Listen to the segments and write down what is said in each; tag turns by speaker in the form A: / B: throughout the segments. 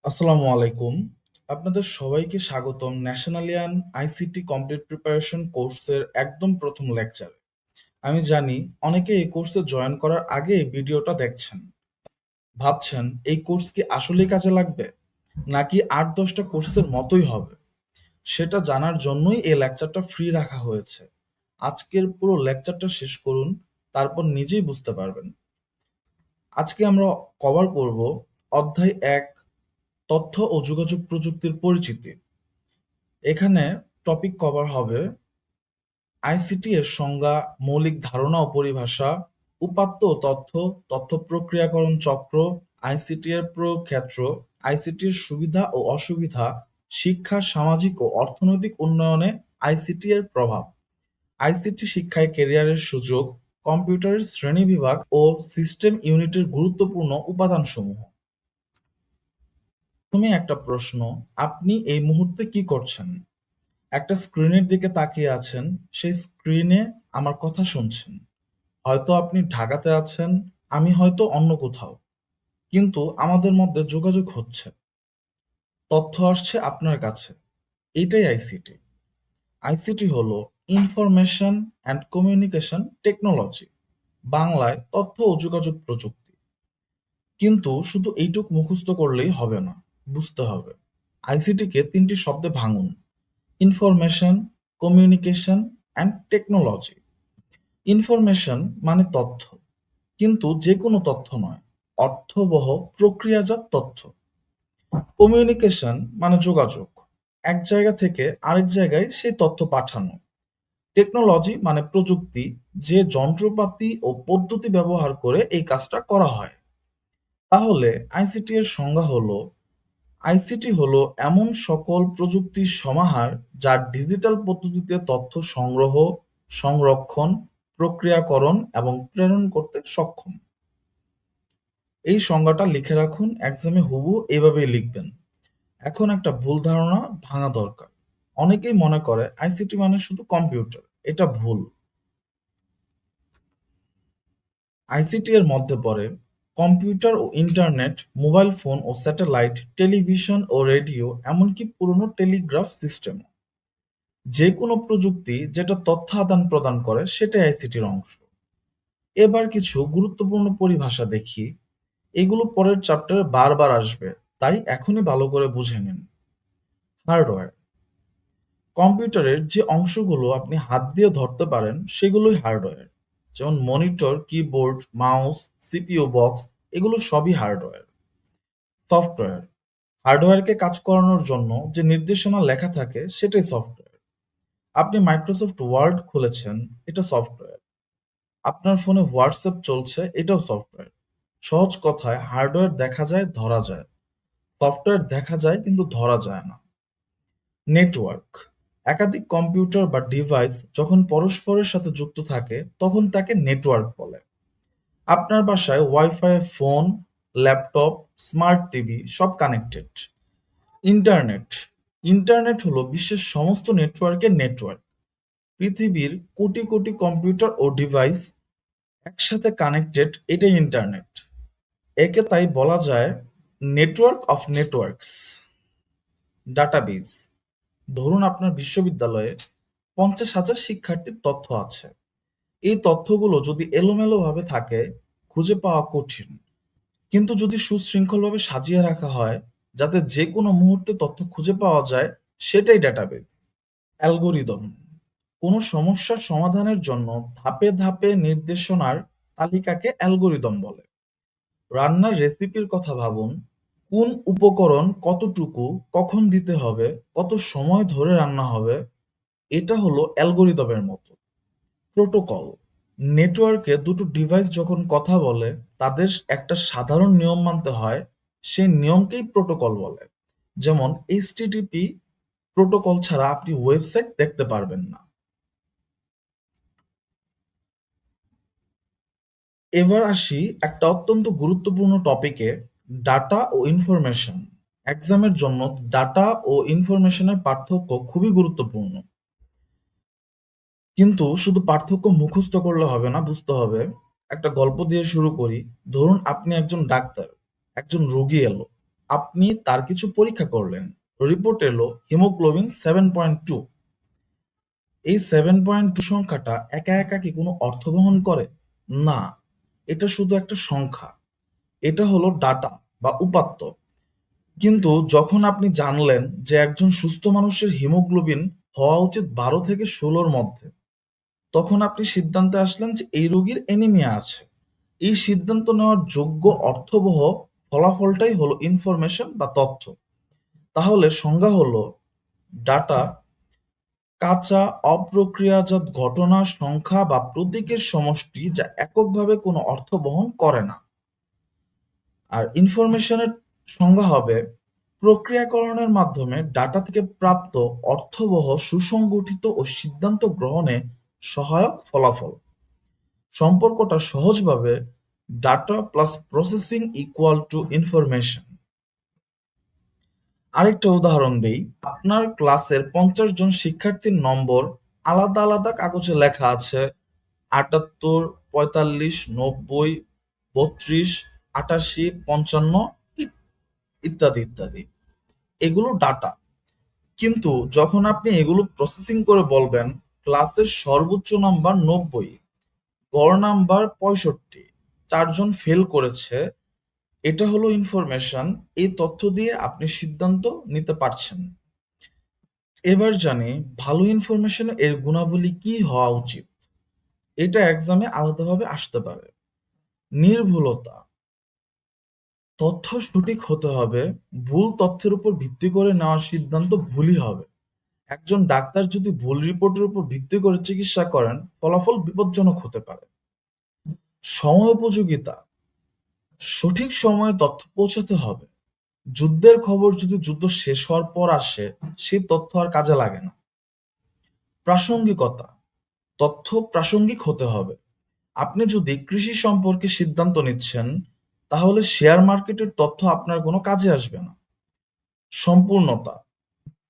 A: আসসালামু আলাইকুম। আপনাদের সবাইকে স্বাগতম ন্যাশনালিয়ান আইসিটি কমপ্লিট প্রিপারেশন কোর্সের একদম প্রথম লেকচারে। আমি জানি অনেকে এই কোর্সে জয়েন করার আগে এই ভিডিওটা দেখছেন। ভাবছেন এই কোর্স কি আসলেই কাজে লাগবে? নাকি ৮-১০টা কোর্সের মতোই হবে? সেটা জানার জন্যই এই লেকচারটা ফ্রি রাখা হয়েছে। আজকের পুরো লেকচারটা শেষ করুন, তারপর নিজেই বুঝতে পারবেন। আজকে আমরা কভার করব অধ্যায় ১, তথ্য ও যোগাযোগ প্রযুক্তির পরিচিতি। এখানে টপিক কভার হবে আইসিটি এর সংজ্ঞা, মৌলিক ধারণা ও পরিভাষা, উপাত্ত ও তথ্য, তথ্য প্রক্রিয়াকরণ চক্র, আইসিটি এর প্রয়োগ ক্ষেত্র, আইসিটি এর সুবিধা ও অসুবিধা, শিক্ষা, সামাজিক ও অর্থনৈতিক উন্নয়নে আইসিটি এর প্রভাব, আইসিটি শিক্ষায় ক্যারিয়ারের সুযোগ, কম্পিউটারের শ্রেণীবিভাগ ও সিস্টেম ইউনিটের গুরুত্বপূর্ণ উপাদানসমূহ। তুমি একটা প্রশ্ন, আপনি এই মুহূর্তে কি করছেন? একটা স্ক্রিনের দিকে তাকিয়ে আছেন, সেই স্ক্রিনে আমার কথা শুনছেন। হয়তো আপনি ঢাকাতে আছেন, আমি হয়তো অন্য কোথাও। কিন্তু আমাদের মধ্যে যোগাযোগ হচ্ছে। তথ্য আসছে আপনার কাছে। এটাই আইসিটি। আইসিটি হলো ইনফরমেশন অ্যান্ড কমিউনিকেশন টেকনোলজি। বাংলায় তথ্য ও যোগাযোগ প্রযুক্তি। কিন্তু শুধু এইটুক মুখস্থ করলেই হবে না, বুঝতে হবে। আইসিটিকে ৩টি শব্দে ভাঙুন: information, communication and technology. Information মানে তথ্য, কিন্তু যে কোনো তথ্য নয়, অর্থবহ প্রক্রিয়াজাত তথ্য। কমিউনিকেশন মানে যোগাযোগ, এক জায়গা থেকে আরেক জায়গায় সেই তথ্য পাঠানো। টেকনোলজি মানে প্রযুক্তি, যে যন্ত্রপাতি ও পদ্ধতি ব্যবহার করে এই কাজটা করা হয়। তাহলে আইসিটি এর সংজ্ঞা হলো, আইসিটি হলো এমন সকল প্রযুক্তির সমাহার যা ডিজিটাল পদ্ধতিতে তথ্য সংগ্রহ, সংরক্ষণ, প্রক্রিয়াকরণ এবং প্রেরণ করতে সক্ষম। এই সংজ্ঞাটা লিখে রাখুন, এক্সামে হুবহু এভাবেই লিখবেন। এখন একটা ভুল ধারণা ভাঙা দরকার। অনেকেই মনে করে আইসিটি মানে শুধু কম্পিউটার। এটা ভুল। আইসিটি এর মধ্যে পড়ে কম্পিউটার ও ইন্টারনেট, মোবাইল ফোন ও স্যাটেলাইট, টেলিভিশন ও রেডিও, এমনকি পুরনো টেলিগ্রাফ সিস্টেম। যে কোনো প্রযুক্তি যেটা তথ্য আদান প্রদান করে সেটাই আইসিটির অংশ। এবার কিছু গুরুত্বপূর্ণ পরিভাষা দেখি। এগুলো পরের চ্যাপ্টারে বারবার আসবে, তাই এখনই ভালো করে বুঝে নিন। হার্ডওয়্যার: কম্পিউটারের যে অংশগুলো আপনি হাত দিয়ে ধরতে পারেন সেগুলোই হার্ডওয়্যার। যেমন monitor, keyboard, mouse, CPU box, এগুলো সবই হার্ডওয়্যার। সফটওয়্যার: হার্ডওয়্যারকে কাজ করানোর জন্য যে নির্দেশনা লেখা থাকে সেটাই সফটওয়্যার। আপনি মাইক্রোসফট ওয়ার্ড খুলেছেন, এটা সফটওয়্যার। আপনার ফোনে হোয়াটসঅ্যাপ চলছে, এটাও সফটওয়্যার। সহজ কথায় হার্ডওয়্যার দেখা যায়, ধরা যায়। সফটওয়্যার দেখা যায় কিন্তু ধরা যায় না। নেটওয়ার্ক: একাধিক কম্পিউটার বা ডিভাইস যখন পরস্পরের সাথে যুক্ত থাকে তখন তাকে নেটওয়ার্ক বলে। আপনার বাসায় wifi, phone, laptop, smart TV সব কানেক্টেড। ইন্টারনেট: ইন্টারনেট হলো বিশ্বের সমস্ত নেটওয়ার্কের নেটওয়ার্ক। পৃথিবীর কোটি কোটি কম্পিউটার ও ডিভাইস একসাথে কানেক্টেড, এটাই ইন্টারনেট। একে তাই বলা যায় নেটওয়ার্ক অফ নেটওয়ার্কস। ডাটাবেজ: ধরুন আপনার বিশ্ববিদ্যালয়ে ৫০,০০০ শিক্ষার্থীর তথ্য আছে। এই তথ্যগুলো যদি এলোমেলোভাবে থাকে খুঁজে পাওয়া কঠিন। কিন্তু যদি সুশৃঙ্খলভাবে সাজিয়ে রাখা হয় যাতে যে কোনো মুহূর্তে তথ্য খুঁজে পাওয়া যায়, সেটাই ডাটাবেজ। অ্যালগরিদম: কোনো সমস্যার সমাধানের জন্য ধাপে ধাপে নির্দেশনার তালিকাকে অ্যালগরিদম বলে। রান্নার রেসিপির কথা ভাবুন। কোন উপকরণ কতটুকু, কখন দিতে হবে, কত সময় ধরে রান্না হবে, এটা হলো অ্যালগরিদমের মতো। প্রোটোকল: নেটওয়ার্কে দুটো ডিভাইস যখন কথা বলে তাদের একটা সাধারণ নিয়ম মানতে হয়, সেই নিয়মকেই প্রোটোকল বলে। যেমন এইচটিটিপি প্রোটোকল ছাড়া আপনি ওয়েবসাইট দেখতে পারবেন না। এবার আসি একটা অত্যন্ত গুরুত্বপূর্ণ টপিকে, ডাটা ও ইনফরমেশন। এক্সামের জন্য ডাটা ও ইনফরমেশনের পার্থক্য খুবই গুরুত্বপূর্ণ। কিন্তু শুধু পার্থক্য মুখস্থ করলে হবে না, বুঝতে হবে। একটা গল্প দিয়ে শুরু করি। ধরুন আপনি একজন ডাক্তার, একজন রোগী এলো। আপনি তার কিছু পরীক্ষা করলেন, রিপোর্ট এলো হিমোগ্লোবিন 7.2। এই 7.2 সংখ্যাটা একা একা কি কোনো অর্থ বহন করে? না, এটা শুধু একটা সংখ্যা। এটা হলো ডাটা বা উপাত্ত। কিন্তু যখন আপনি জানলেন যে একজন সুস্থ মানুষের হিমোগ্লোবিন হওয়া উচিত 12 থেকে 16-র মধ্যে, তখন আপনি সিদ্ধান্তে আসলেন যে এই রোগীর অ্যানিমিয়া আছে। এই সিদ্ধান্ত নেওয়ার যোগ্য অর্থবহ ফলাফলটাই হলো ইনফরমেশন বা তথ্য। তাহলে সংজ্ঞা হলো ডাটা কাঁচা অপ্রক্রিয়াজাত ঘটনা, সংখ্যা বা প্রতীকের সমষ্টি যা এককভাবে কোনো অর্থ বহন করে না। আর ইনফরমেশনের সংজ্ঞা হবে প্রক্রিয়াকরণের মাধ্যমে ডাটা থেকে প্রাপ্ত অর্থবহ, সুসংগঠিত ও সিদ্ধান্ত গ্রহণে সহায়ক ফলাফল। সম্পর্কটা সহজভাবে data plus processing equal to information. আরেকটা উদাহরণ দেই, আপনার ক্লাসের 50 জন শিক্ষার্থীর নম্বর আলাদা আলাদা কাগজে লেখা আছে 78, 45, 90, 32, 88, 55 ইত্যাদি ইত্যাদি। এগুলো ডাটা। কিন্তু যখন আপনি এগুলো প্রসেসিং করে বলবেন ক্লাসের সর্বোচ্চ নাম্বার 90, গড় নাম্বার 65, 4 জন ফেল করেছে, এটা হলো ইনফরমেশন। এই তথ্য দিয়ে আপনি সিদ্ধান্ত নিতে পারছেন। এবার জানি ভালো ইনফরমেশন এর গুণাবলী কি হওয়া উচিত। এটা এক্সামে আলাদাভাবে আসতে পারে। নির্ভুলতা, তথ্য সঠিক হতে হবে। ভুল তথ্যের উপর ভিত্তি করে নেওয়া সিদ্ধান্ত ভুলই হবে। একজন ডাক্তার যদি ভুল রিপোর্টের উপর ভিত্তি করে চিকিৎসা করেন, ফলাফল বিপজ্জনক হতে পারে। সময়োপযোগিতা, সঠিক সময়ে তথ্য পৌঁছাতে হবে। যুদ্ধের খবর যদি যুদ্ধ শেষ হওয়ার পর আসে, সেই তথ্য আর কাজে লাগে না। প্রাসঙ্গিকতা, তথ্য প্রাসঙ্গিক হতে হবে। আপনি যদি কৃষি সম্পর্কে সিদ্ধান্ত নিচ্ছেন, তাহলে শেয়ার মার্কেটের তথ্য আপনার কোনো কাজে আসবে না। সম্পূর্ণতা,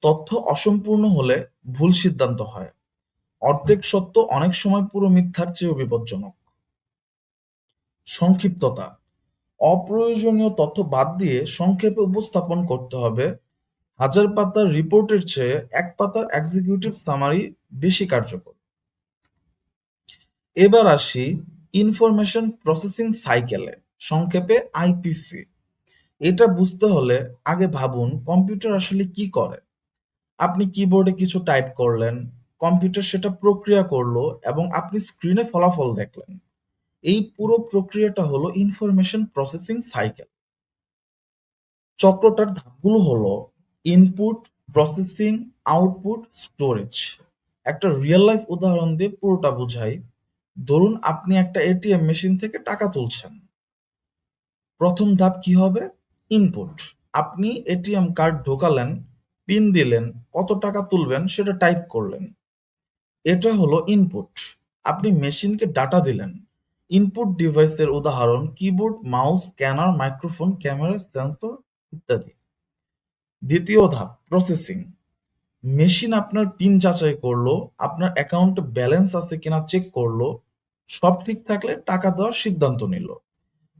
A: তথ্য অসম্পূর্ণ হলে ভুল সিদ্ধান্ত হয়। অর্ধেক সত্য অনেক সময় পুরো মিথ্যার চেয়েও বিপজ্জনক। সংক্ষিপ্ততা, অপ্রয়োজনীয় তথ্য বাদ দিয়ে সংক্ষেপে উপস্থাপন করতে হবে। 1000 পাতার রিপোর্টের চেয়ে 1 পাতার এক্সিকিউটিভ সামারি বেশি কার্যকর। এবার আসি ইনফরমেশন প্রসেসিং সাইকেলে, সংক্ষেপে আইপিসি। এটা বুঝতে হলে আগে ভাবুন কম্পিউটার আসলে কি করে। আপনি কিবোর্ডে কিছু টাইপ করলেন, কম্পিউটার সেটা প্রক্রিয়া করলো এবং আপনি স্ক্রিনে ফলাফল দেখলেন। এই পুরো প্রক্রিয়াটা হলো ইনফরমেশন প্রসেসিং সাইকেল। চক্রটার ধাপগুলো হলো ইনপুট, প্রসেসিং, আউটপুট, স্টোরেজ। একটা রিয়েল লাইফ উদাহরণ দিয়ে পুরোটা বোঝাই। ধরুন আপনি একটা এটিএম মেশিন থেকে টাকা তুলছেন। প্রথম ধাপ কি হবে? ইনপুট। আপনি এটিএম কার্ড ঢোকালেন, পিন দিলেন, কত টাকা তুলবেন সেটা টাইপ করলেন। এটা হলো ইনপুট। আপনি মেশিনকে ডাটা দিলেন। ইনপুট ডিভাইসের উদাহরণ keyboard, mouse, scanner, microphone, camera, sensor ইত্যাদি। দ্বিতীয় ধাপ প্রসেসিং। মেশিন আপনার পিন যাচাই করলো, আপনার অ্যাকাউন্টে ব্যালেন্স আছে কিনা চেক করলো, সব ঠিক থাকলে টাকা দেওয়ার সিদ্ধান্ত নিল।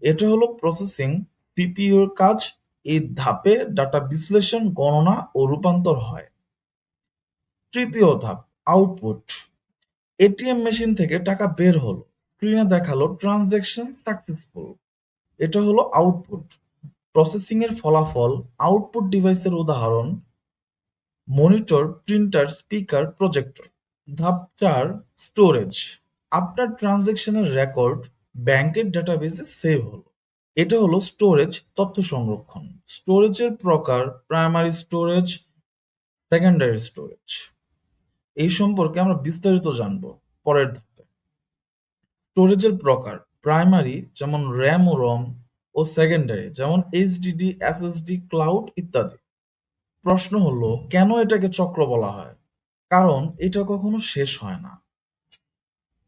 A: এটা হলো প্রসেসিং, সিপিইউর কাজ। এই ধাপে ডাটা বিশ্লেষণ, গণনা ও রূপান্তর হয়। তৃতীয় ধাপ আউটপুট। এটিএম মেশিন থেকে টাকা বের হলো, স্ক্রিনে দেখালো ট্রানজ্যাকশন সাকসেসফুল। এটা হলো আউটপুট। প্রসেসিং এর ফলাফল। আউটপুট ডিভাইসের উদাহরণ মনিটর, প্রিন্টার, স্পিকার, প্রজেক্টর। ধাপ 4 স্টোরেজ। আপনার ট্রানজ্যাকশনের রেকর্ড ব্যাংকের ডেটাবেসে সেভ হলো। এটা হলো স্টোরেজ, তথ্য সংরক্ষণ। স্টোরেজের প্রকার প্রাইমারি স্টোরেজ, সেকেন্ডারি স্টোরেজ। এই সম্পর্কে আমরা বিস্তারিত জানবো পরের ধাপে। স্টোরেজের প্রকার প্রাইমারি যেমন র্যাম ও রম, ও সেকেন্ডারি যেমন এইচডিডি, এসএসডি, ক্লাউড ইত্যাদি। প্রশ্ন হলো কেন এটাকে চক্র বলা হয়? কারণ এটা কখনো শেষ হয় না।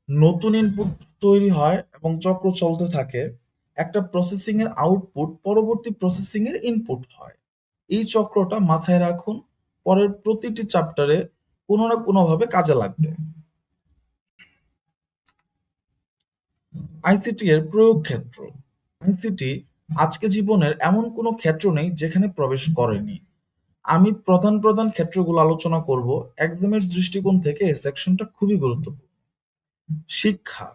A: নতুন ইনপুট তৈরি হয় এবং চক্র চলতে থাকে। একটা প্রসেসিং এর আউটপুট পরবর্তী প্রসেসিং এর ইনপুট হয়। এই চক্রটা মাথায় রাখুন, পরের প্রতিটি চ্যাপ্টারে কোনো না কোনোভাবে কাজে লাগবে। আইসিটি এর প্রয়োগ ক্ষেত্র। আইসিটি আজকে জীবনের এমন কোনো ক্ষেত্র নেই যেখানে প্রবেশ করেনি। আমি প্রধান প্রধান ক্ষেত্রগুলো আলোচনা করব। এক্সামের দৃষ্টিকোণ থেকে এই সেকশনটা খুবই গুরুত্বপূর্ণ। শিক্ষা।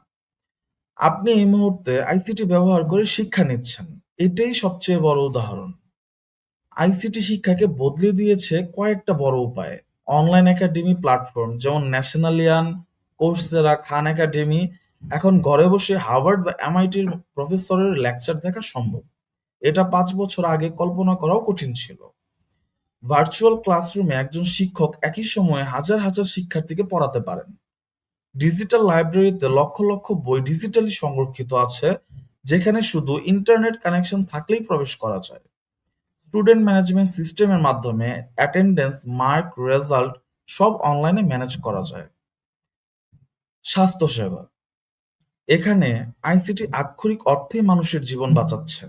A: আপনি এই মুহূর্তে আইসিটি ব্যবহার করে শিক্ষা নিচ্ছেন। এটাই সবচেয়ে বড় উদাহরণ। আইসিটি শিক্ষাকে বদলে দিয়েছে কয়েকটা বড় উপায়ে। অনলাইন একাডেমি প্ল্যাটফর্ম যেমন ন্যাশনালিয়ান, কোর্সেরা, খান একাডেমি, এখন ঘরে বসে হার্ভার্ড বা এমআইটির প্রফেসরের লেকচার দেখা সম্ভব। এটা 5 বছর আগে কল্পনা করাও কঠিন ছিল। ভার্চুয়াল ক্লাসরুমে একজন শিক্ষক একই সময়ে হাজার হাজার শিক্ষার্থীকে পড়াতে পারেন। ডিজিটাল লাইব্রেরিতে লক্ষ লক্ষ বই ডিজিটালি সংরক্ষিত আছে, যেখানে শুধু ইন্টারনেট কানেকশন থাকলেই প্রবেশ করা যায়। স্টুডেন্ট ম্যানেজমেন্ট সিস্টেমের মাধ্যমে অ্যাটেন্ডেন্স, মার্ক, রেজাল্ট সব অনলাইনে ম্যানেজ করা যায়। স্বাস্থ্যসেবা। এখানে আইসিটি আক্ষরিক অর্থেই মানুষের জীবন বাঁচাচ্ছে।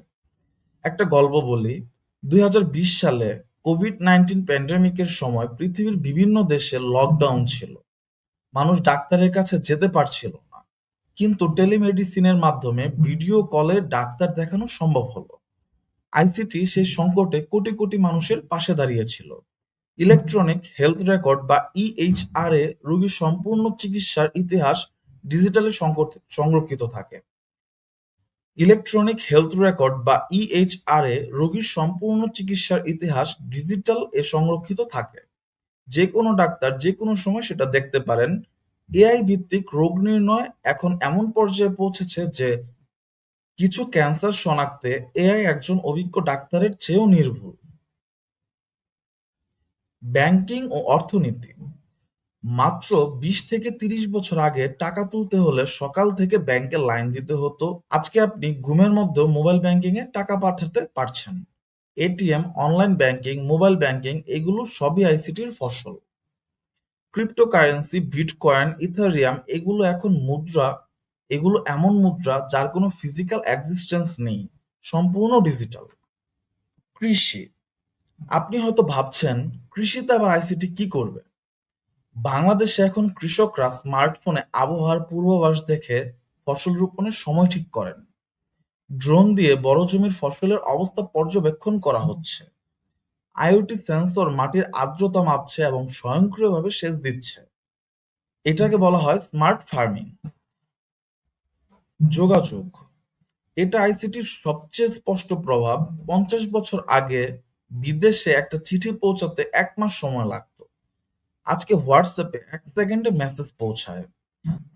A: একটা গল্প বলি। 2020 সালে কোভিড-19 প্যান্ডেমিকের সময় পৃথিবীর বিভিন্ন দেশে লকডাউন ছিল। মানুষ ডাক্তারের কাছে যেতে পারছিল না। কিন্তু টেলিমেডিসিনের মাধ্যমে ভিডিও কলে ডাক্তার দেখানো সম্ভব হলো। আইসিটি সেই সংকটে কোটি কোটি মানুষের পাশে দাঁড়িয়েছিল। ইলেকট্রনিক হেলথ রেকর্ড বা ইএইচআর এ রোগীর সম্পূর্ণ চিকিৎসার ইতিহাস ডিজিটালে সংরক্ষিত থাকে। ইলেকট্রনিক হেলথ রেকর্ড বা ইএইচআর এ রোগীর সম্পূর্ণ চিকিৎসার ইতিহাস ডিজিটাল সংরক্ষিত থাকে। যে কোনো ডাক্তার যে কোনো সময় সেটা দেখতে পারেন। এআই ভিত্তিক রোগ নির্ণয় এখন এমন পর্যায়ে পৌঁছেছে যে কিছু ক্যান্সার শনাক্তে এআই একজন অভিজ্ঞ ডাক্তারের চেয়েও নির্ভুল। ব্যাংকিং ও অর্থনীতি। মাত্র 20 থেকে 30 বছর আগে টাকা তুলতে হলে সকাল থেকে ব্যাংকে লাইন দিতে হতো। আজকে আপনি ঘুমের মধ্যেও মোবাইল ব্যাংকিং এ টাকা পাঠাতে পারছেন। ATM, online banking, mobile banking এগুলো সবই আইসিটির ফসল। ক্রিপ্টোকারেন্সি, বিটকয়েন, ইথারিয়াম এগুলো এখন মুদ্রা। এগুলো এমন মুদ্রা যার কোনো ফিজিক্যাল এক্সিস্টেন্স নেই, সম্পূর্ণ ডিজিটাল। কৃষি। আপনি হয়তো ভাবছেন কৃষিতে আবার আইসিটি কি করবে? বাংলাদেশে এখন কৃষকরা স্মার্টফোনে আবহাওয়ার পূর্বাভাস দেখে ফসল রোপণের সময় ঠিক করেন। ড্রোন দিয়ে বড় জমির ফসলের অবস্থা পর্যবেক্ষণ করা হচ্ছে। আইওটি সেন্সর মাটির আর্দ্রতা মাপছে এবং স্বয়ংক্রিয়ভাবে সেচ দিচ্ছে। এটাকে বলা হয় স্মার্ট ফার্মিং। যোগাযোগ। এটা আইসিটির সবচেয়ে স্পষ্ট প্রভাব। 50 বছর আগে বিদেশে একটা চিঠি পৌঁছাতে 1 মাস সময় লাগতো। আজকে হোয়াটসঅ্যাপে 1 সেকেন্ডে মেসেজ পৌঁছায়।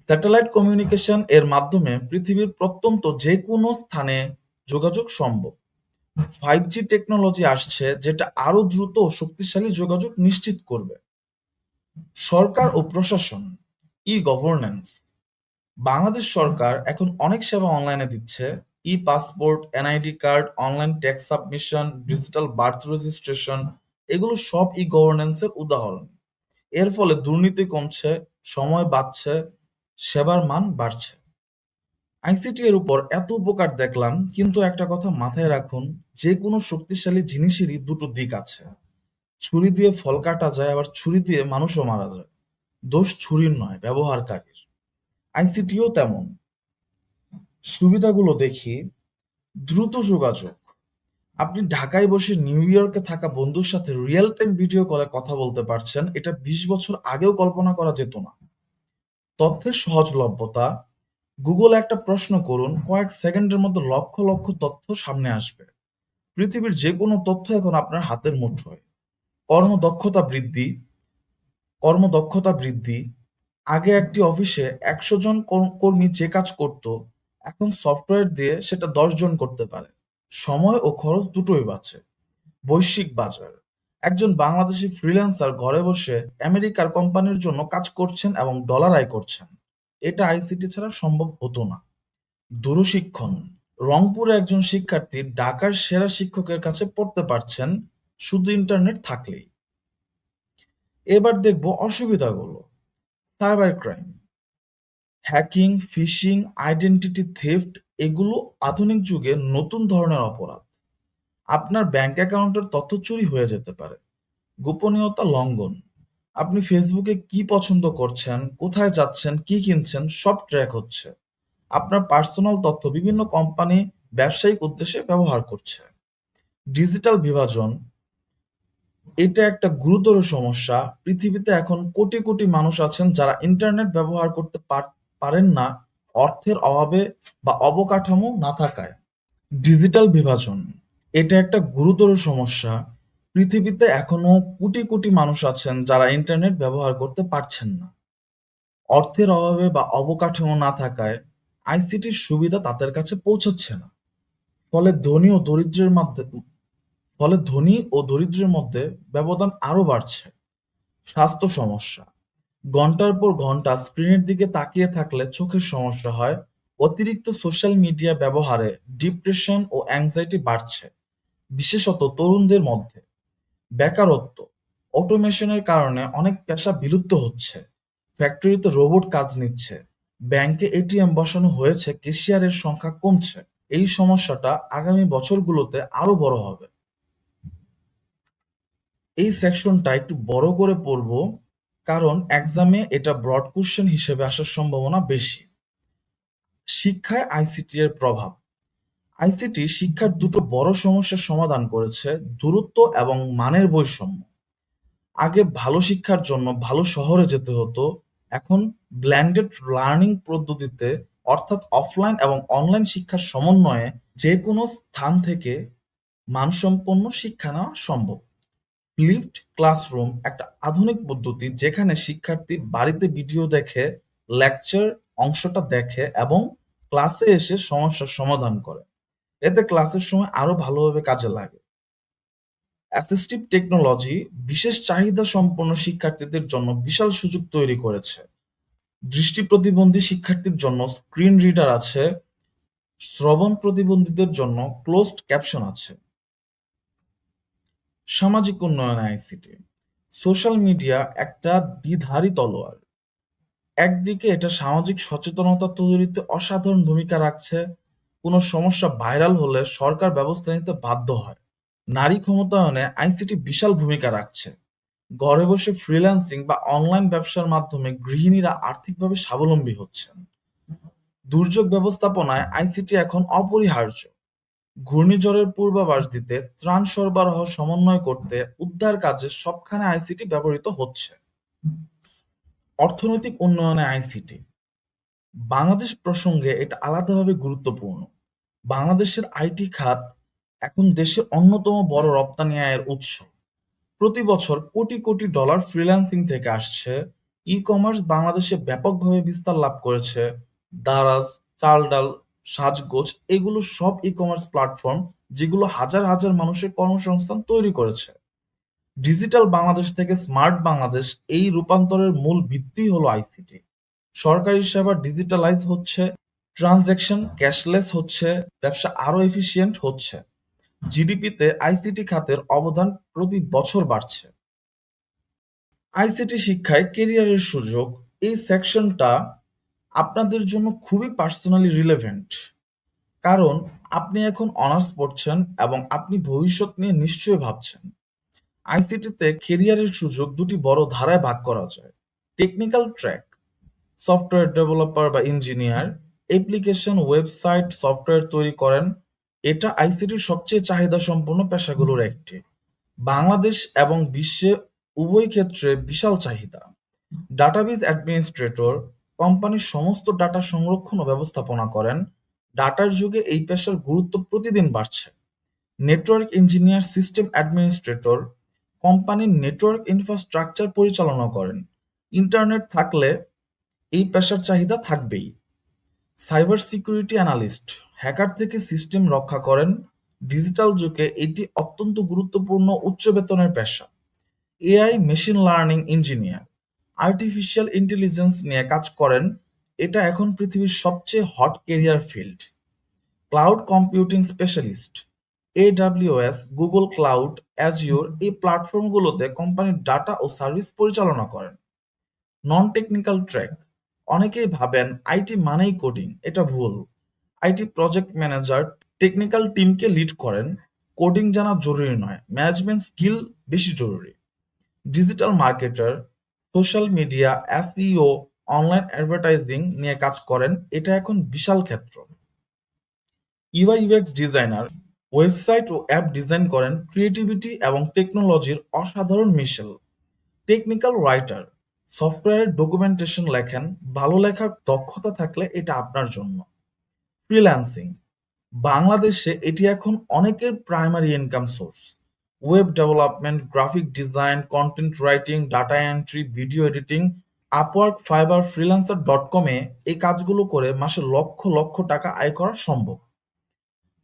A: স্যাটেলাইট কমিউনিকেশন এর মাধ্যমে পৃথিবীর প্রত্যন্ত যে কোনো স্থানে যোগাযোগ সম্ভব। 5G টেকনোলজি আসছে, যেটা আরো দ্রুত ও শক্তিশালী যোগাযোগ নিশ্চিত করবে। সরকার ও প্রশাসন, ই গভর্নেন্স। বাংলাদেশ সরকার এখন অনেক সেবা অনলাইনে দিচ্ছে। E passport, NID card, online tax submission, digital birth registration এগুলো সব ই গভর্নেন্সের উদাহরণ। এর ফলে দুর্নীতি কমছে, সময় বাঁচছে, সেবার মান বাড়ছে। আইসিটি এর উপর এত উপকার দেখলাম, কিন্তু একটা কথা মাথায় রাখুন, যে কোনো শক্তিশালী জিনিসেরই দুটো দিক আছে। ছুরি দিয়ে ফল কাটা যায়, আবার ছুরি দিয়ে মানুষও মারা যায়। দোষ ছুরির নয়, ব্যবহারকারীর। আইসিটিও তেমন। সুবিধাগুলো দেখি। দ্রুত যোগাযোগ। আপনি ঢাকায় বসে নিউ ইয়র্কে থাকা বন্ধুর সাথে রিয়েল টাইম ভিডিও কলে কথা বলতে পারছেন। এটা 20 বছর আগেও কল্পনা করা যেত না। তথ্যের সহজলভ্যতা। গুগল একটা প্রশ্ন করুন, কয়েক সেকেন্ডের মধ্যে লক্ষ লক্ষ তথ্য সামনে আসবে। পৃথিবীর যে কোনো তথ্য এখন আপনার হাতের মুঠোয়। কর্মদক্ষতা বৃদ্ধি। কর্মদক্ষতা বৃদ্ধি। আগে একটি অফিসে 100 জন কর্মী যে কাজ করত, এখন সফটওয়্যার দিয়ে সেটা 10 জন করতে পারে। সময় ও খরচ দুটোই বাঁচে। বৈশ্বিক বাজার। একজন বাংলাদেশি ফ্রিল্যান্সার ঘরে বসে আমেরিকার কোম্পানির জন্য কাজ করছেন এবং ডলার আয় করছেন। এটা আইসিটি ছাড়া সম্ভব হতো না। দূরশিক্ষণ। রংপুরে একজন শিক্ষার্থী ঢাকার সেরা শিক্ষকের কাছে পড়তে পারছেন, শুধু ইন্টারনেট থাকলেই। এবার দেখব অসুবিধাগুলো। Cyber crime, hacking, phishing, identity theft এগুলো আধুনিক যুগে নতুন ধরনের অপরাধ। আপনার ব্যাংক অ্যাকাউন্টের তথ্য চুরি হয়ে যেতে পারে। গোপনীয়তা লঙ্ঘন। আপনি ফেসবুকে কি পছন্দ করছেন, কোথায় যাচ্ছেন, কি কিনছেন সব ট্র্যাক হচ্ছে। আপনার পার্সোনাল তথ্য বিভিন্ন কোম্পানি ব্যবসায়িক উদ্দেশ্যে ব্যবহার করছে। ডিজিটাল বিভাজন এটা একটা গুরুতর সমস্যা। পৃথিবীতে এখন কোটি কোটি মানুষ আছেন যারা ইন্টারনেট ব্যবহার করতে পারেন না, অর্থের অভাবে বা অবকাঠামো না থাকায়। ডিজিটাল বিভাজন এটা একটা গুরুতর সমস্যা। পৃথিবীতে এখনো কোটি কোটি মানুষ আছেন যারা ইন্টারনেট ব্যবহার করতে পারছেন না, অর্থের অভাবে বা অবকাঠামো না থাকায় আইসিটির সুবিধা তাদের কাছে পৌঁছাচ্ছে না। ফলে ধনী ও দরিদ্রের মধ্যে ফলে ধনী ও দরিদ্রের মধ্যে ব্যবধান আরো বাড়ছে। স্বাস্থ্য সমস্যা, ঘন্টার পর ঘন্টা স্ক্রিনের দিকে তাকিয়ে থাকলে চোখের সমস্যা হয়। অতিরিক্ত সোশ্যাল মিডিয়া ব্যবহারে ডিপ্রেশন ও অ্যাংজাইটি বাড়ছে, বিশেষত তরুণদের মধ্যে। বেকারত্ব, অটোমেশনের কারণে অনেক পেশা বিলুপ্ত হচ্ছে। ফ্যাক্টরিতে রোবট কাজ নিচ্ছে, ব্যাংকে এটিএম বসানো হয়েছে, ক্যাশিয়ারের সংখ্যা কমছে। এই সমস্যাটা আগামী বছরগুলোতে আরো বড় হবে। এই সেকশনটা একটু বড় করে পড়বো, কারণ এক্সামে এটা ব্রড কোশ্চেন হিসেবে আসার সম্ভাবনা বেশি। শিক্ষায় আইসিটি এর প্রভাব। আইসিটি শিক্ষার দুটো বড় সমস্যার সমাধান করেছে: দূরত্ব এবং মানের বৈষম্য। আগে ভালো শিক্ষার জন্য ভালো শহরে যেতে হতো, এখন ব্লেন্ডেড লার্নিং পদ্ধতিতে, অর্থাৎ অফলাইন এবং অনলাইন শিক্ষার সমন্বয়ে যে কোনো স্থান থেকে মানসম্পন্ন শিক্ষা নেওয়া সম্ভব। ফ্লিপড ক্লাসরুম একটা আধুনিক পদ্ধতি যেখানে শিক্ষার্থী বাড়িতে ভিডিও দেখে, লেকচার অংশটা দেখে এবং ক্লাসে এসে সমস্যার সমাধান করে। এতে ক্লাসের সময় আরো ভালোভাবে কাজে লাগে। অ্যাসিস্টিভ টেকনোলজি বিশেষ চাহিদা সম্পন্ন শিক্ষার্থীদের জন্য বিশাল সুযোগ তৈরি করেছে। দৃষ্টি প্রতিবন্ধী শিক্ষার্থীর জন্য স্ক্রিন রিডার আছে, শ্রবণ প্রতিবন্ধীদের জন্য ক্লোজড ক্যাপশন আছে। সামাজিক উন্নয়নে আইসিটি। সোশ্যাল মিডিয়া একটা দ্বিধারী তলোয়ার। একদিকে এটা সামাজিক সচেতনতা তৈরিতে অসাধারণ ভূমিকা রাখছে, কোনো সমস্যা ভাইরাল হলে সরকার ব্যবস্থা নিতে বাধ্য হয়। নারী ক্ষমতায়নে আইসিটি বিশাল ভূমিকা রাখছে। ঘরে বসে ফ্রিল্যান্সিং বা অনলাইন ব্যবসার মাধ্যমে গৃহিণীরা আর্থিকভাবে স্বাবলম্বী হচ্ছেন। দুর্যোগ ব্যবস্থাপনায় আইসিটি এখন অপরিহার্য। ঘূর্ণিঝড়ের পূর্বাভাস দিতে, ত্রাণ সরবরাহ সমন্বয় করতে, উদ্ধার কাজে সবখানে আইসিটি ব্যবহৃত হচ্ছে। অর্থনৈতিক উন্নয়নে আইসিটি। বাংলাদেশ প্রসঙ্গে এটা আলাদাভাবে গুরুত্বপূর্ণ। বাংলাদেশের আইটি খাত এখন দেশের অন্যতম বড় রপ্তানি আয়ের উৎস। প্রতি বছর কোটি কোটি ডলার ফ্রিল্যান্সিং থেকে আসছে। ই কমার্স বাংলাদেশে ব্যাপকভাবে বিস্তার লাভ করেছে। দারাজ, চালডাল, সাজগোজ এগুলো সব ই কমার্স প্ল্যাটফর্ম যেগুলো হাজার হাজার মানুষের কর্মসংস্থান তৈরি করেছে। ডিজিটাল বাংলাদেশ থেকে স্মার্ট বাংলাদেশ, এই রূপান্তরের মূল ভিত্তি হলো আইসিটি। সরকারি সেবা ডিজিটালাইজ হচ্ছে, ট্রানজ্যাকশন ক্যাশলেস হচ্ছে, ব্যবসা আরো এফিসিয়েন্ট হচ্ছে। জিডিপিতে আইসিটি খাতের অবদান প্রতি বছর বাড়ছে। আইসিটি শিক্ষায় কেরিয়ারের সুযোগ, এই সেকশনটা আপনাদের জন্য খুবই পার্সোনালি রিলেভেন্ট, কারণ আপনি এখন অনার্স পড়ছেন এবং আপনি ভবিষ্যৎ নিয়ে নিশ্চয়ই ভাবছেন। আইসিটিতে কেরিয়ারের সুযোগ দুটি বড় ধারায় ভাগ করা যায়: টেকনিক্যাল ট্র্যাক, সফটওয়্যার ডেভেলপার বা ইঞ্জিনিয়ার, অ্যাপ্লিকেশন ওয়েবসাইট সফটওয়্যার তৈরি করেন। এটা আইসিটির সবচেয়ে চাহিদা সম্পন্ন পেশাগুলোর একটি। বাংলাদেশ এবং বিশ্বে উভয় ক্ষেত্রে বিশাল চাহিদা। ডাটাবেজ অ্যাডমিনিস্ট্রেটর, কোম্পানির সমস্ত ডাটা সংরক্ষণ ও ব্যবস্থাপনা করেন। ডাটার যুগে এই পেশার গুরুত্ব প্রতিদিন বাড়ছে। নেটওয়ার্ক ইঞ্জিনিয়ার, সিস্টেম অ্যাডমিনিস্ট্রেটর, কোম্পানির নেটওয়ার্ক ইনফ্রাস্ট্রাকচার পরিচালনা করেন। ইন্টারনেট থাকলে এই পেশার চাহিদা থাকবেই। সাইবার সিকিউরিটি অ্যানালিস্ট, হ্যাকার থেকে সিস্টেম রক্ষা করেন। ডিজিটাল যুগে এটি অত্যন্ত গুরুত্বপূর্ণ উচ্চ বেতনের পেশা। AI machine learning engineer, artificial intelligence নিয়ে কাজ করেন। এটা এখন পৃথিবীর সবচেয়ে hot career field. Cloud computing specialist, AWS, Google cloud, Azure এই প্ল্যাটফর্মগুলোতে কোম্পানির ডাটা ও সার্ভিস পরিচালনা করেন। নন টেকনিক্যাল ট্র্যাক, অনেকেই ভাবেন আইটি মানেই কোডিং, এটা ভুল। আইটি প্রজেক্ট ম্যানেজার টেকনিক্যাল টিমকে লিড করেন। কোডিং জানা জরুরি নয়, ম্যানেজমেন্ট স্কিল বেশি জরুরি। Digital marketer, social media, SEO, online advertising নিয়ে কাজ করেন। এটা এখন বিশাল ক্ষেত্র। ইউআই/ইউএক্স ডিজাইনার ওয়েবসাইট ও অ্যাপ ডিজাইন করেন ক্রিয়েটিভিটি এবং টেকনোলজির অসাধারণ মিশেল। টেকনিক্যাল রাইটার সফটওয়্যারের ডকুমেন্টেশন লেখেন, ভালো লেখার দক্ষতা থাকলে এটা আপনার জন্য। ফ্রিল্যান্সিং বাংলাদেশে এটি এখন অনেকের primary income source. Web development, graphic design, content writing, data entry, video editing. Upwork, Fiverr, ফ্রিল্যান্সার.কমে এই কাজগুলো করে মাসে লক্ষ লক্ষ টাকা আয় করা সম্ভব।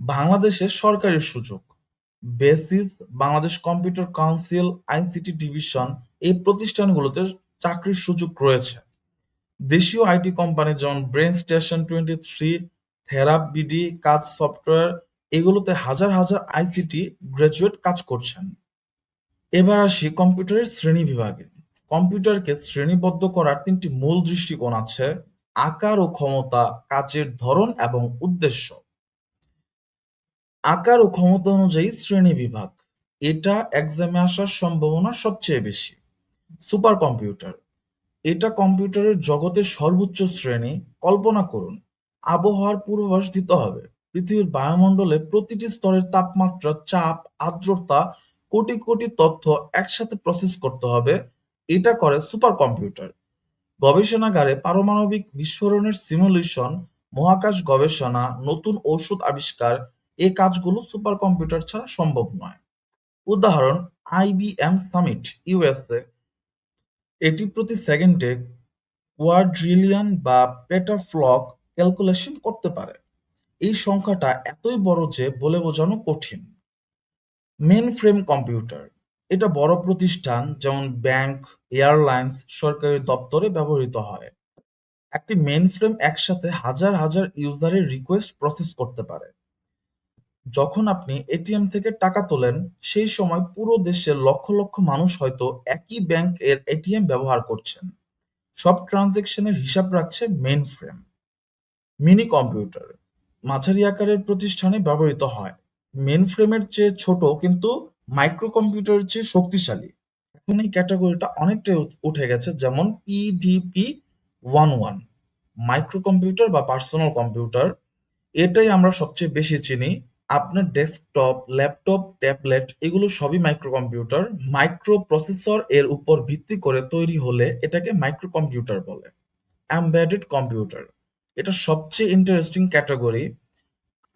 A: বাংলাদেশের সরকারি সুযোগ basis, Bangladesh computer council, ICT division এই প্রতিষ্ঠানগুলোতে চাকরির সুযোগ রয়েছে। দেশীয় আইটি কোম্পানি যেমন ব্রেন স্টেশন 23, থেরাপ বিডি, কাজ সফটওয়্যার এগুলোতে হাজার হাজার আইসিটি গ্র্যাজুয়েট কাজ করছেন। এবার আসি কম্পিউটারের শ্রেণী বিভাগে। কম্পিউটারকে শ্রেণীবদ্ধ করার তিনটি মূল দৃষ্টিকোণ আছে: আকার ও ক্ষমতা, কাজের ধরন এবং উদ্দেশ্য। আকার ও ক্ষমতা অনুযায়ী শ্রেণী বিভাগ, এটা এক্সামে আসার সম্ভাবনা সবচেয়ে বেশি। সুপার কম্পিউটার, এটা কম্পিউটারের জগতের সর্বোচ্চ শ্রেণী। কল্পনা করুন, আবহাওয়ার পূর্বাভাস দিতে হবে, পৃথিবীর বায়ুমণ্ডলে প্রতিটি স্তরের তাপমাত্রা, চাপ, আর্দ্রতা, কোটি কোটি তথ্য একসাথে প্রসেস করতে হবে। এটা করে সুপার কম্পিউটার। গবেষণাগারে পারমাণবিক বিস্ফোরণের সিমুলেশন, মহাকাশ গবেষণা, নতুন ঔষধ আবিষ্কার এই কাজগুলো সুপার কম্পিউটার ছাড়া সম্ভব নয়। উদাহরণ, আইবিএম সামিট ইউএসএ, এটি প্রতি সেকেন্ডে কোয়াড্রিলিয়ন বা পেটাফ্লপ ক্যালকুলেশন করতে পারে। এই সংখ্যাটা এতই বড় যে বলে বোঝানো কঠিন। মেন ফ্রেম কম্পিউটার, এটা বড় প্রতিষ্ঠান যেমন ব্যাংক, এয়ারলাইন্স, সরকারি দপ্তরে ব্যবহৃত হয়। একটি মেন ফ্রেম একসাথে হাজার হাজার ইউজারের রিকোয়েস্ট প্রসেস করতে পারে। যখন আপনি এটিএম থেকে টাকা তোলেন, সেই সময় পুরো দেশের লক্ষ লক্ষ মানুষ হয়তো একই ব্যাংক এর এটিএম ব্যবহার করছেন। সব ট্রানজেকশনের হিসাব রাখছে মেইন ফ্রেম। মিনি কম্পিউটার মাঝারি আকারের প্রতিষ্ঠানে ব্যবহৃত হয়। মেইন ফ্রেমের চেয়ে ছোট কিন্তু মাইক্রো কম্পিউটারের চেয়ে শক্তিশালী। এখন এই ক্যাটাগরিটা অনেকটাই উঠে গেছে, যেমন PDP-11 মাইক্রো কম্পিউটার বা পার্সোনাল কম্পিউটার। এটাই আমরা সবচেয়ে বেশি চিনি। আপনার ডেস্কটপ, ল্যাপটপ, ট্যাবলেট এগুলো সবই মাইক্রো কম্পিউটার। মাইক্রো প্রসেসর এর উপর ভিত্তি করে তৈরি হলে এটাকে মাইক্রো কম্পিউটার বলে। এমবেডেড কম্পিউটার, এটা সবচেয়ে ইন্টারেস্টিং ক্যাটাগরি।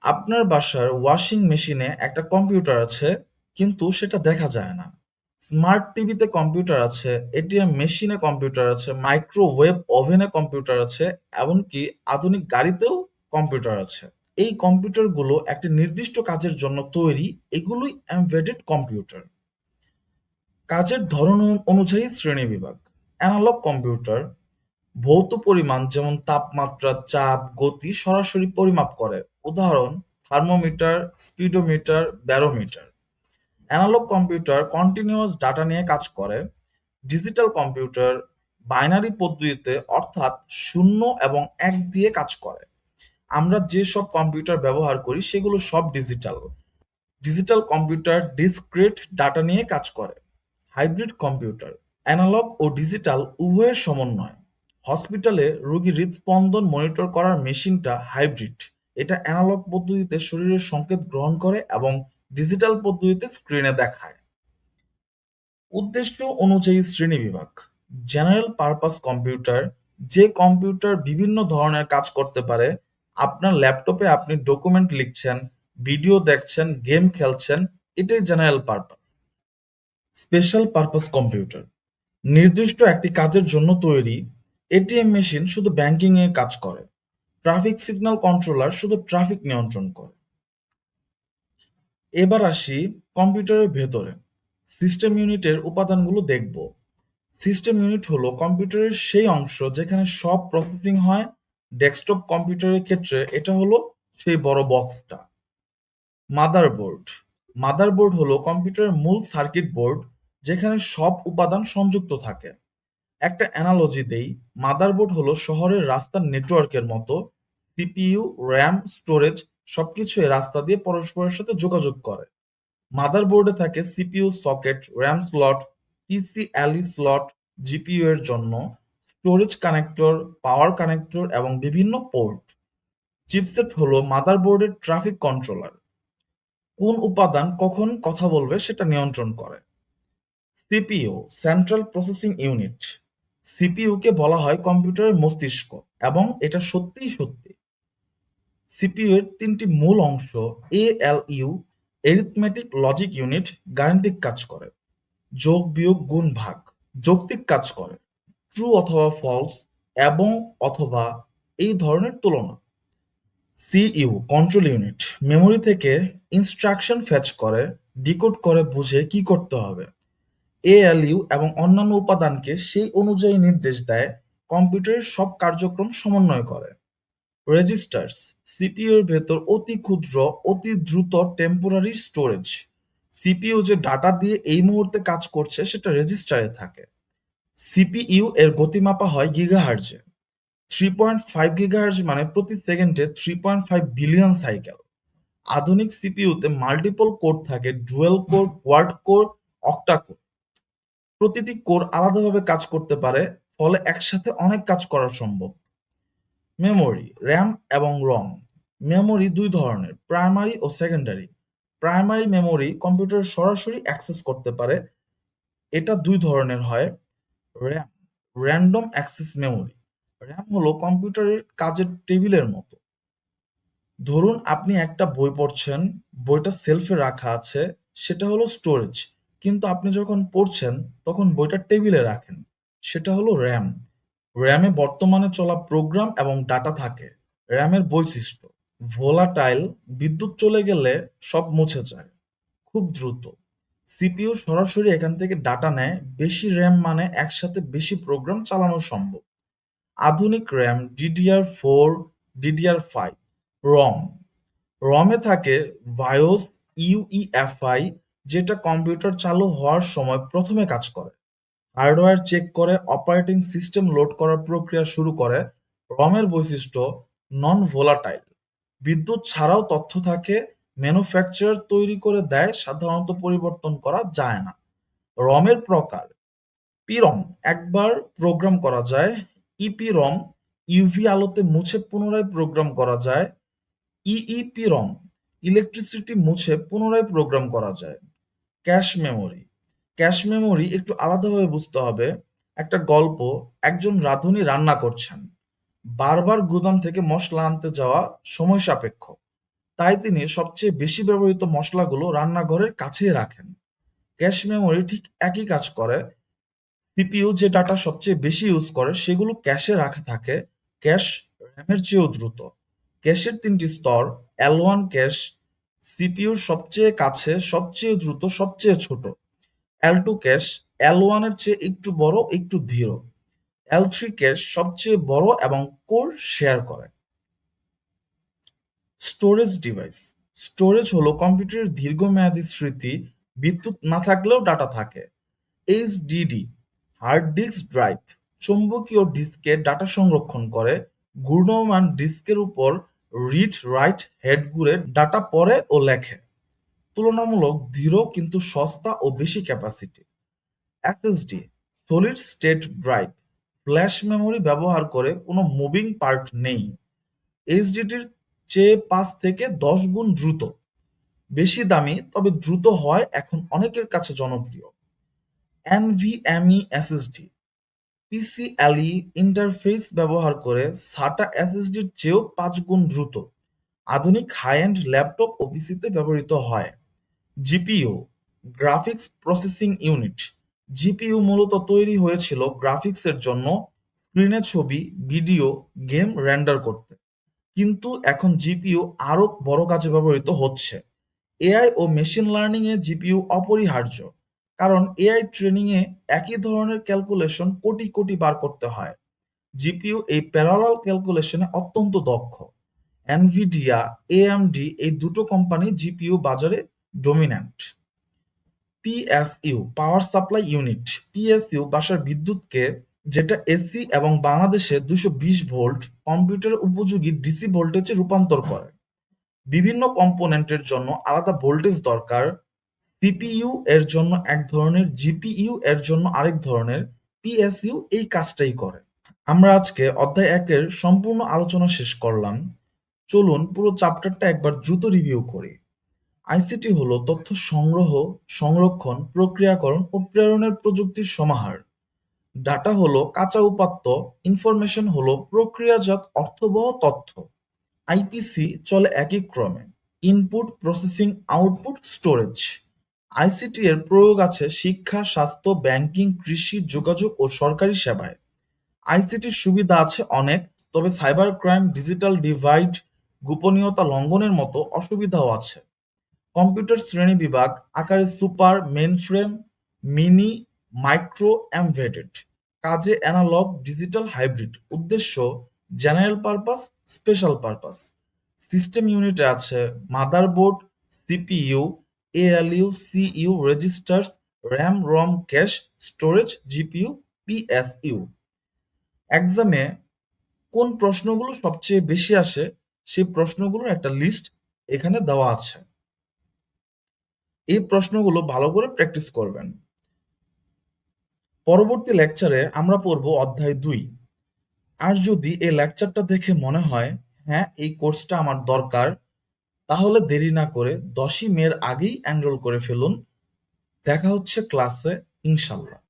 A: আপনার বাসার ওয়াশিং মেশিনে একটা কম্পিউটার আছে, কিন্তু সেটা দেখা যায় না। স্মার্ট টিভিতে কম্পিউটার আছে, এটিএম মেশিনে কম্পিউটার আছে, মাইক্রোওয়েভ ওভেনে কম্পিউটার আছে, এমনকি আধুনিক গাড়িতেও কম্পিউটার আছে। এই কম্পিউটারগুলো একটা নির্দিষ্ট কাজের জন্য তৈরি, এগুলোই এমবেডেড কম্পিউটার। কাজের ধরন অনুযায়ী শ্রেণীবিভাগ। অ্যানালগ কম্পিউটার ভৌত পরিমাণ যেমন তাপমাত্রা, চাপ, গতি সরাসরি পরিমাপ করে। উদাহরণ, thermometer, speedometer, barometer. Analog computer continuous data নিয়ে কাজ করে। ডিজিটাল কম্পিউটার বাইনারি পদ্ধতিতে, অর্থাৎ 0 এবং 1 দিয়ে কাজ করে। আমরা যেসব কম্পিউটার ব্যবহার করি সেগুলো সব digital. Digital computer discrete data নিয়ে কাজ করে। হাইব্রিড কম্পিউটার অ্যানালগ ও ডিজিটাল উভয়ের সমন্বয়। হসপিটালে রোগীর হৃদস্পন্দন মনিটর করার মেশিনটা হাইব্রিড। এটা অ্যানালগ পদ্ধতিতে শরীরের সংকেত গ্রহণ করে এবং ডিজিটাল পদ্ধতিতে স্ক্রিনে দেখায়। উদ্দেশ্য অনুযায়ী শ্রেণীবিভাগ। জেনারেল পারপাস কম্পিউটার, যে কম্পিউটার বিভিন্ন ধরনের কাজ করতে পারে। আপনার ল্যাপটপে আপনি ডকুমেন্ট লিখছেন, ভিডিও দেখছেন, গেম খেলছেন, এটাই general purpose. Special purpose computer নির্দিষ্ট একটি কাজের জন্য তৈরি। এটিএম মেশিন শুধু ব্যাংকিং এ কাজ করে। ট্রাফিক সিগন্যাল কন্ট্রোলার শুধু ট্রাফিক নিয়ন্ত্রণ করে। এবার আসি কম্পিউটারের ভেতরে সিস্টেম ইউনিটের উপাদানগুলো দেখব। সিস্টেম ইউনিট হলো কম্পিউটারের সেই অংশ যেখানে সব প্রসেসিং হয়। ডেস্কটপ কম্পিউটারের ক্ষেত্রে এটা হলো সেই বড় বক্সটা। মাদারবোর্ড মাদারবোর্ড হলো কম্পিউটারের মূল সার্কিট বোর্ড, যেখানে সব উপাদান সংযুক্ত থাকে। একটা অ্যানালজি দেই, মাদারবোর্ড হলো শহরের রাস্তার নেটওয়ার্কের মতো। সিপিইউ, র্যাম, স্টোরেজ সবকিছু এই রাস্তা দিয়ে পরস্পরের সাথে যোগাযোগ করে। মাদারবোর্ডে থাকে CPU socket, RAM slot, পিসিএলই slot GPU এর জন্য, স্টোরেজ কানেক্টর, পাওয়ার কানেক্টর এবং বিভিন্ন পোর্ট। চিপসেট হলো মাদারবোর্ডের ট্রাফিক কন্ট্রোলার, কোন উপাদান কখন কথা বলবে সেটা নিয়ন্ত্রণ করে। সিপিইউ সেন্ট্রাল প্রসেসিং ইউনিট, সিপিইউকে বলা হয় কম্পিউটারের মস্তিষ্ক এবং এটা সত্যিই সত্যি। সিপিইউ এর তিনটি মূল অংশ, এএলইউ এরিথমেটিক লজিক ইউনিট গাণিতিক কাজ করে, যোগ বিয়োগ গুণ ভাগ যৌক্তিক কাজ করে, ট্রু অথবা ফলস এবং অথবা এই ধরনের তুলনা। সিইউ কন্ট্রোল ইউনিট মেমোরি থেকে ইনস্ট্রাকশন ফেচ করে, ডিকোড করে বুঝে কি করতে হবে। এএলইউ এবং অন্যান্য উপাদানকে সেই অনুযায়ী নির্দেশ দেয়, কম্পিউটারের সব কার্যক্রম সমন্বয় করে। রেজিস্টার্স সিপিইউ এর ভেতর অতি ক্ষুদ্র, অতি দ্রুত টেম্পোরারি স্টোরেজ। সিপিইউ যে ডাটা দিয়ে এই মুহূর্তে কাজ করছে সেটা রেজিস্টারে থাকে। সিপিইউ এর গতি মাপা হয় গিগাহার্টজে। 3.5 গিগাহার্টজ মানে প্রতি সেকেন্ডে 3.5 বিলিয়ন সাইকেল। আধুনিক সিপিইউতে মাল্টিপল কোর থাকে, dual core, quad core, octa core. প্রতিটি কোর আলাদাভাবে কাজ করতে পারে, ফলে একসাথে অনেক কাজ করা সম্ভব। মেমোরি র্যাম এবং রম। মেমোরি দুই ধরনের, প্রাইমারি ও সেকেন্ডারি। প্রাইমারি মেমোরি কম্পিউটার সরাসরি অ্যাক্সেস করতে পারে, এটা দুই ধরনের হয়। RAM random access memory. RAM হলো কম্পিউটারের কাজের টেবিলের মতো। ধরুন আপনি একটা বই পড়ছেন, বইটা সেলফে রাখা আছে, সেটা হলো স্টোরেজ। কিন্তু আপনি যখন পড়ছেন তখন বইটা টেবিলে রাখেন, সেটা হলো র্যাম। র্যামে বর্তমানে চলা প্রোগ্রাম এবং ডাটা থাকে। র্যামের বৈশিষ্ট্য ভোলাটাইল, বিদ্যুৎ চলে গেলে সব মুছে যায়, খুব দ্রুত। সিপিইউ সরাসরি এখান থেকে ডাটা নেয়, বেশি র্যাম মানে একসাথে বেশি প্রোগ্রাম চালানো সম্ভব। আধুনিক র্যাম ডিডিআর4, ডিডিআর5। রম রমে থাকে বায়োস, ইউইএফআই, যেটা কম্পিউটার চালু হওয়ার সময় প্রথমে কাজ করে, হার্ডওয়্যার চেক করে, অপারেটিং সিস্টেম লোড করার প্রক্রিয়া শুরু করে। রমের বৈশিষ্ট্য নন ভোলাটাইল, বিদ্যুৎ ছাড়াও তথ্য থাকে, ম্যানুফ্যাকচারার তৈরি করে দেয়, সাধারণত পরিবর্তন করা যায় না। রমের প্রকার পিরম একবার প্রোগ্রাম করা যায়, ইপিরম ইউভি আলোতে মুছে পুনরায় প্রোগ্রাম করা যায়, ইইপিরম ইলেকট্রিসিটি মুছে পুনরায় প্রোগ্রাম করা যায়। ক্যাশ মেমোরি ক্যাশ মেমোরি একটু আলাদাভাবে বুঝতে হবে। একটা গল্প, একজন রাঁধুনি রান্না করছেন, বারবার গুদাম থেকে মশলা আনতে যাওয়া সময় সাপেক্ষ, তাই তিনি সবচেয়ে বেশি ব্যবহৃত মশলাগুলো রান্নাঘরের কাছেই রাখেন। ক্যাশ মেমোরি ঠিক একই কাজ করে। সিপিইউ যে ডাটা সবচেয়ে বেশি ইউজ করে সেগুলো ক্যাশে রাখা থাকে। ক্যাশ র্যামের চেয়েও দ্রুত। ক্যাশের তিনটি স্তর, এল1 ক্যাশ সিপিইউর সবচেয়ে কাছে, সবচেয়ে দ্রুত, সবচেয়ে ছোট। এল2 ক্যাশ এল1 এর চেয়ে একটু বড়, একটু ধীর। এল3 ক্যাশ সবচেয়ে বড় এবং কোর শেয়ার করে। স্টোরেজ ডিভাইস স্টোরেজ হলো কম্পিউটারের দীর্ঘমেয়াদী স্মৃতি, বিদ্যুৎ না থাকলেও ডাটা থাকে। এইচডিডি হার্ড ডিস্ক ড্রাইভ চৌম্বকীয় ডিস্কে ডাটা সংরক্ষণ করে, ঘূর্ণমান ডিস্কের উপর রিড রাইট হেড ঘুরে ডাটা পড়ে ও লেখে। তুলনামূলক ধীর কিন্তু সস্তা ও বেশি capacity. SSD solid state drive flash memory ব্যবহার করে, কোনো মুভিং পার্ট নেই। এইচডিডির চেয়ে 5 থেকে 10 গুণ দ্রুত, বেশি দামি তবে দ্রুত হয় এখন অনেকের কাছে জনপ্রিয়। এনভিএমই এসএসডি পিসিএলই ইন্টারফেস ব্যবহার করে সাটা এসএসডির চেয়েও 5 গুণ দ্রুত, আধুনিক হাই-এন্ড ল্যাপটপ ও পিসিতে ব্যবহৃত হয়। GPU graphics processing unit GPU মূলত তৈরি হয়েছিল গ্রাফিক্সের জন্য, স্ক্রিনে ছবি, ভিডিও, গেম রেন্ডার করতে। কিন্তু এখন জিপিইউ আরো বড় কাজে ব্যবহৃত হচ্ছে। এআই ও মেশিন লার্নিং এ জিপিইউ অপরিহার্য, কারণ এআই ট্রেনিং এ একই ধরনের ক্যালকুলেশন কোটি কোটি বার করতে হয়। জিপিইউ এই প্যারালাল ক্যালকুলেশনে অত্যন্ত দক্ষ। এনভিডিয়া, এএমডি এই দুটো কোম্পানি জিপিইউ বাজারে dominant. PSU power supply unit PSU বাসার বিদ্যুৎকে, যেটা এসি এবং বাংলাদেশে 220 ভোল্ট কম্পিউটারের উপযোগী ডিসি ভোল্টেজে রূপান্তর করে। বিভিন্ন কম্পোনেন্টের জন্য আলাদা ভোল্টেজ দরকার। সিপিইউ এর জন্য এক ধরনের, জিপিইউ এর জন্য আরেক ধরনের। পিএসইউ এই কাজটাই করে। আমরা আজকে অধ্যায় 1-এর সম্পূর্ণ আলোচনা শেষ করলাম। চলুন পুরো চ্যাপ্টারটা একবার দ্রুত রিভিউ করি। আইসিটি হলো তথ্য সংগ্রহ, সংরক্ষণ, প্রক্রিয়াকরণ ও প্রেরণের প্রযুক্তির সমাহার। ডাটা হলো কাঁচা উপাত্ত, ইনফরমেশন হলো প্রক্রিয়াজাত অর্থবহ তথ্য। আইপিসি চলে একই ক্রমে: input, processing, output, storage. ICT এর প্রয়োগ আছে শিক্ষা, স্বাস্থ্য, ব্যাংকিং, কৃষি, যোগাযোগ ও সরকারি সেবায়। আইসিটির সুবিধা আছে অনেক, তবে সাইবার ক্রাইম, ডিজিটাল ডিভাইড, গোপনীয়তা লঙ্ঘনের মতো অসুবিধাও আছে। কম্পিউটার শ্রেণীবিভাগ আকারে super, mainframe, mini, micro, embedded. কাজে অ্যানালগ, ডিজিটাল, হাইব্রিড। উদ্দেশ্য general purpose, special purpose. System ইউনিটে আছে motherboard, CPU, ALU, CU, registers, RAM, ROM, cache, storage, GPU, PSU. এক্সামে কোন প্রশ্নগুলো সবচেয়ে বেশি আসে সেই প্রশ্নগুলোর একটা লিস্ট এখানে দেওয়া আছে। এই প্রশ্নগুলো ভালো করে প্র্যাকটিস করবেন। পরবর্তী লেকচারে আমরা পড়ব অধ্যায় 2। আর যদি এই লেকচারটা দেখে মনে হয় হ্যাঁ এই কোর্সটা আমার দরকার, তাহলে দেরি না করে 10ই মের আগেই এনরোল করে ফেলুন। দেখা হচ্ছে ক্লাসে, ইনশাল্লাহ।